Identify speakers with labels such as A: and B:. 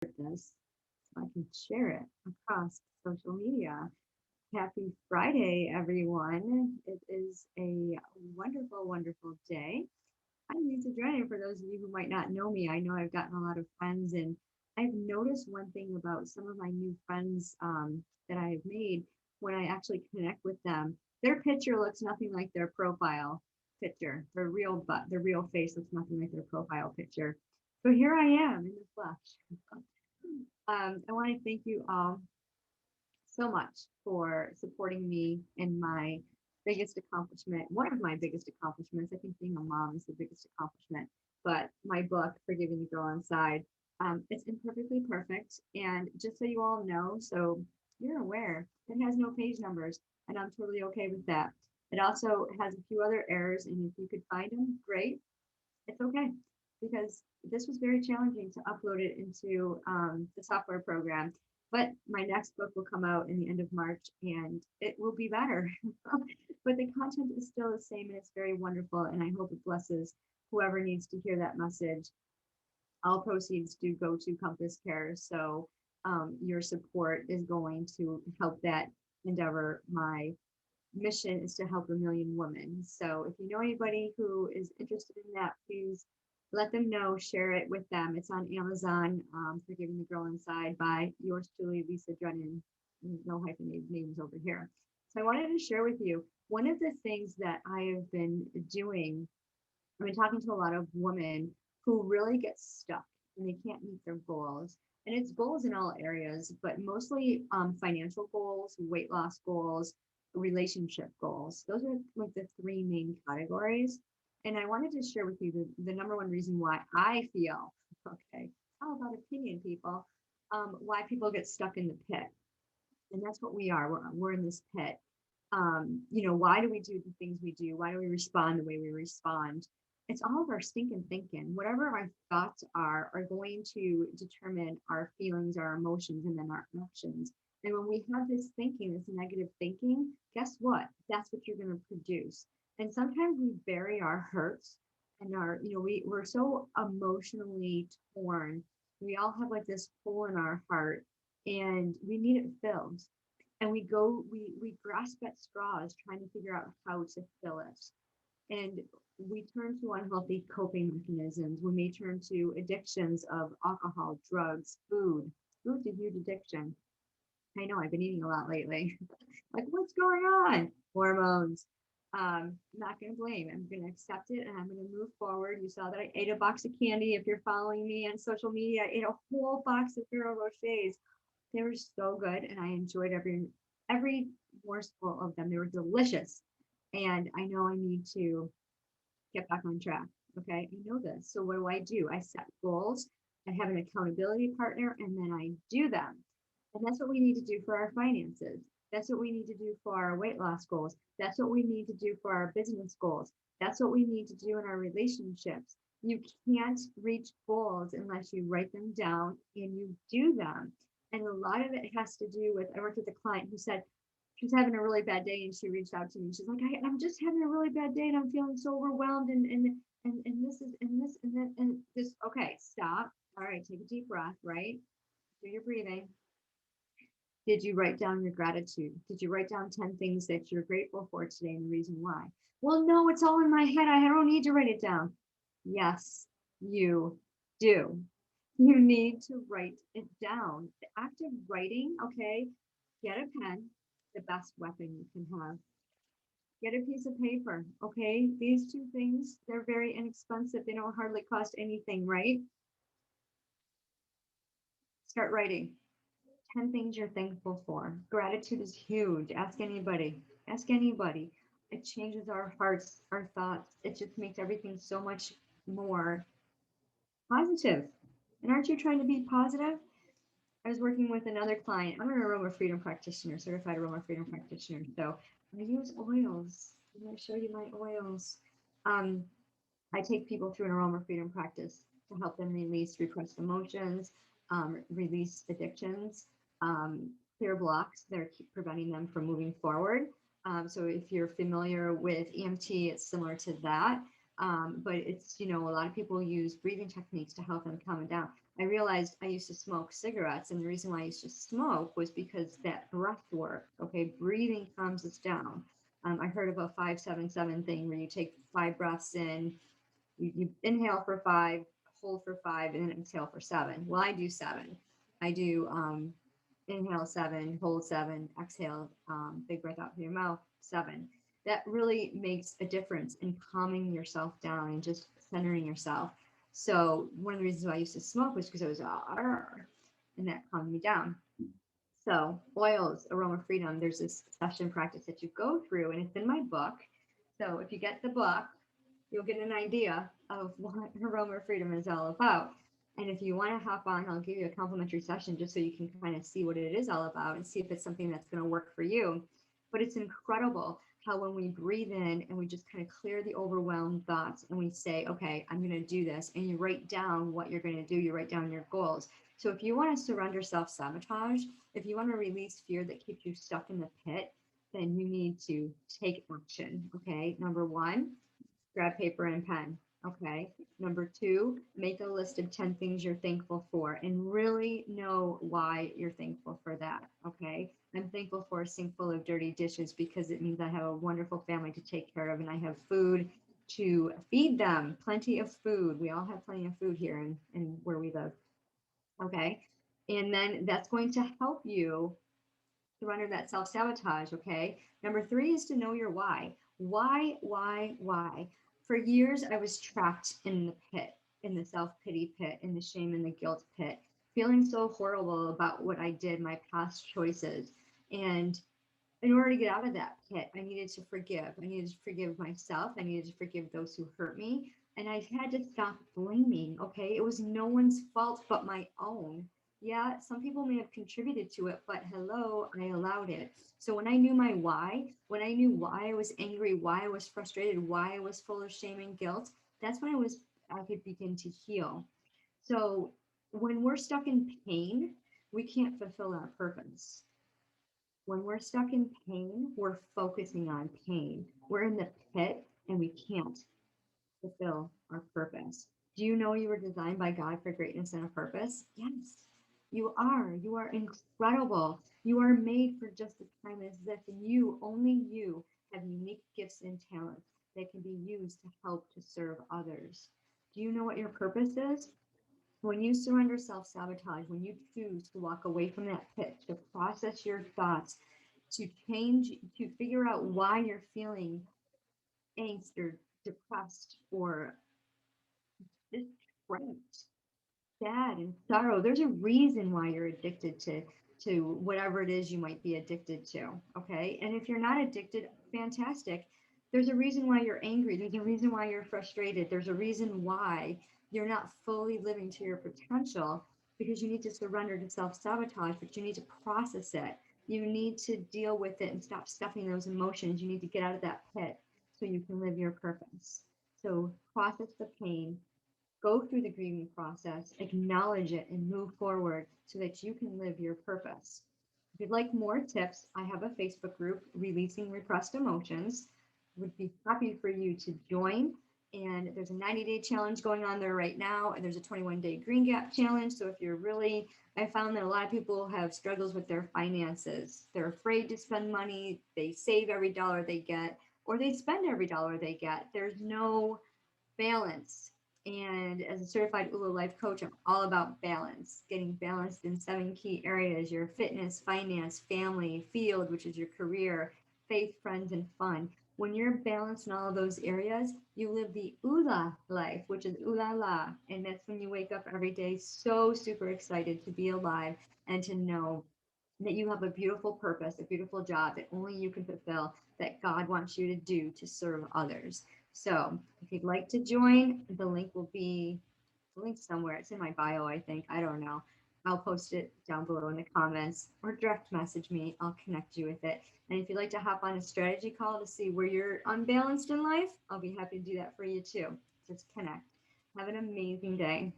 A: this so I can share it across social media. Happy Friday, everyone. It is a wonderful, wonderful day. I'm Lisa Drennan. For those of you who might not know me, I know I've gotten a lot of friends, and I've noticed one thing about some of my new friends that I have made when I actually connect with them. Their picture looks nothing like their profile picture. Their real face looks nothing like their profile picture. So here I am in the flesh. I want to thank you all so much for supporting me in my biggest accomplishment. One of my biggest accomplishments, I think being a mom is the biggest accomplishment, but my book, Forgiving the Girl Inside, it's imperfectly perfect. And just so you all know, so you're aware, it has no page numbers, and I'm totally okay with that. It also has a few other errors, and if you could find them, great. It's okay because this was very challenging to upload it into the software program. But my next book will come out in the end of March and it will be better. But the content is still the same and it's very wonderful. And I hope it blesses whoever needs to hear that message. All proceeds do go to Compass Care. So your support is going to help that endeavor. My mission is to help a million women. So if you know anybody who is interested in that, please let them know, share it with them. It's on Amazon, Forgiving the Girl Inside by yours truly, Lisa Drennan. No hyphenated names over here. So I wanted to share with you one of the things that I have been doing. I've been talking to a lot of women who really get stuck and they can't meet their goals. And it's goals in all areas, but mostly financial goals, weight loss goals, relationship goals. Those are like the three main categories. And I wanted to share with you the number one reason why I feel, okay, it's all about opinion, people, why people get stuck in the pit. And that's what we are. We're in this pit. Why do we do the things we do? Why do we respond the way we respond? It's all of our stinking thinking. Whatever our thoughts are going to determine our feelings, our emotions, and then our actions. And when we have this thinking, this negative thinking, guess what? That's what you're going to produce. And sometimes we bury our hurts and we're so emotionally torn. We all have like this hole in our heart and we need it filled and we grasp at straws trying to figure out how to fill it and we turn to unhealthy coping mechanisms. We may turn to addictions of alcohol, drugs, food's a huge addiction. I know I've been eating a lot lately. Like what's going on? Hormones. Not gonna blame. I'm gonna accept it and I'm gonna move forward. You saw that I ate a box of candy. If you're following me on social media, I ate a whole box of Ferrero Rochers. They were so good and I enjoyed every morsel of them. They were delicious. And I know I need to get back on track. Okay. I know this. So what do? I set goals. I have an accountability partner and then I do them. And that's what we need to do for our finances. That's what we need to do for our weight loss goals. That's what we need to do for our business goals. That's what we need to do in our relationships. You can't reach goals unless you write them down and you do them. And a lot of it has to do with, I worked with a client who said she's having a really bad day and she reached out to me. She's like, I'm just having a really bad day and I'm feeling so overwhelmed and this is and this and that and this. Okay, stop. All right, take a deep breath, right? Do your breathing. Did you write down your gratitude? Did you write down 10 things that you're grateful for today and the reason why? Well, no, it's all in my head. I don't need to write it down. Yes, you do. You need to write it down. The act of writing, okay, get a pen, the best weapon you can have. Get a piece of paper, okay? These two things, they're very inexpensive. They don't hardly cost anything, right? Start writing. 10 things you're thankful for. Gratitude is huge. Ask anybody. Ask anybody. It changes our hearts, our thoughts. It just makes everything so much more positive. And aren't you trying to be positive? I was working with another client. I'm an aroma freedom practitioner, certified aroma freedom practitioner. So I use oils. I'm going to show you my oils. Um, I take people through an aroma freedom practice to help them release repressed emotions, release addictions, clear blocks that are keep preventing them from moving forward. So if you're familiar with EMT, it's similar to that. But it's, a lot of people use breathing techniques to help them calm it down. I realized I used to smoke cigarettes, and the reason why I used to smoke was because that breath work. Okay, breathing calms us down. I heard of a 5-7-7 thing where you take 5 breaths in, you inhale for 5, hold for 5, and then exhale for 7. Well, I do 7. I do inhale 7, hold 7, exhale, big breath out through your mouth, 7. That really makes a difference in calming yourself down and just centering yourself. So one of the reasons why I used to smoke was because I was and that calmed me down. So oils, aroma freedom. There's this session practice that you go through, and it's in my book. So if you get the book, you'll get an idea of what aroma freedom is all about. And if you want to hop on, I'll give you a complimentary session just so you can kind of see what it is all about and see if it's something that's going to work for you. But it's incredible how when we breathe in and we just kind of clear the overwhelmed thoughts and we say, okay, I'm going to do this, and you write down what you're going to do, you write down your goals. So if you want to surrender self sabotage, if you want to release fear that keeps you stuck in the pit, then you need to take action. Okay. Number one, grab paper and pen. Okay. Number two, make a list of 10 things you're thankful for and really know why you're thankful for that. Okay. I'm thankful for a sink full of dirty dishes because it means I have a wonderful family to take care of and I have food to feed them. Plenty of food. We all have plenty of food here in where we live. Okay. And then that's going to help you surrender that self sabotage. Okay. Number three is to know your why. Why? For years, I was trapped in the pit, in the self pity pit, in the shame and the guilt pit, feeling so horrible about what I did, my past choices. And in order to get out of that pit, I needed to forgive. I needed to forgive myself. I needed to forgive those who hurt me. And I had to stop blaming. Okay. It was no one's fault but my own. Yeah, some people may have contributed to it, but hello, I allowed it. So when I knew my why, when I knew why I was angry, why I was frustrated, why I was full of shame and guilt, that's when I could begin to heal. So when we're stuck in pain, we can't fulfill our purpose. When we're stuck in pain, we're focusing on pain. We're in the pit and we can't fulfill our purpose. Do you know you were designed by God for greatness and a purpose? Yes, you are. You are incredible. You are made for just a time as this, and you, only you, have unique gifts and talents that can be used to help to serve others. Do you know what your purpose is? When you surrender self sabotage, when you choose to walk away from that pit, to process your thoughts, to change, to figure out why you're feeling angst or depressed or just trapped, sad and sorrow. There's a reason why you're addicted to whatever it is you might be addicted to. Okay. And if you're not addicted, fantastic. There's a reason why you're angry. There's a reason why you're frustrated. There's a reason why you're not fully living to your potential because you need to surrender to self-sabotage, but you need to process it. You need to deal with it and stop stuffing those emotions. You need to get out of that pit so you can live your purpose. So process the pain, go through the grieving process, acknowledge it, and move forward so that you can live your purpose. If you'd like more tips, I have a Facebook group, Releasing Repressed Emotions. Would be happy for you to join. And there's a 90-day challenge going on there right now. And there's a 21-day Green Gap challenge. So if you're really, I found that a lot of people have struggles with their finances. They're afraid to spend money. They save every dollar they get, or they spend every dollar they get. There's no balance. And as a certified ULA life coach, I'm all about balance, getting balanced in 7 key areas: your fitness, finance, family, field, which is your career, faith, friends, and fun. When you're balanced in all of those areas, you live the ULA life, which is ooh la la. And that's when you wake up every day so super excited to be alive and to know that you have a beautiful purpose, a beautiful job that only you can fulfill, that God wants you to do to serve others. So if you'd like to join, the link will be linked somewhere. It's in my bio, I think. I don't know. I'll post it down below in the comments or direct message me. I'll connect you with it. And if you'd like to hop on a strategy call to see where you're unbalanced in life, I'll be happy to do that for you too. Just connect. Have an amazing day.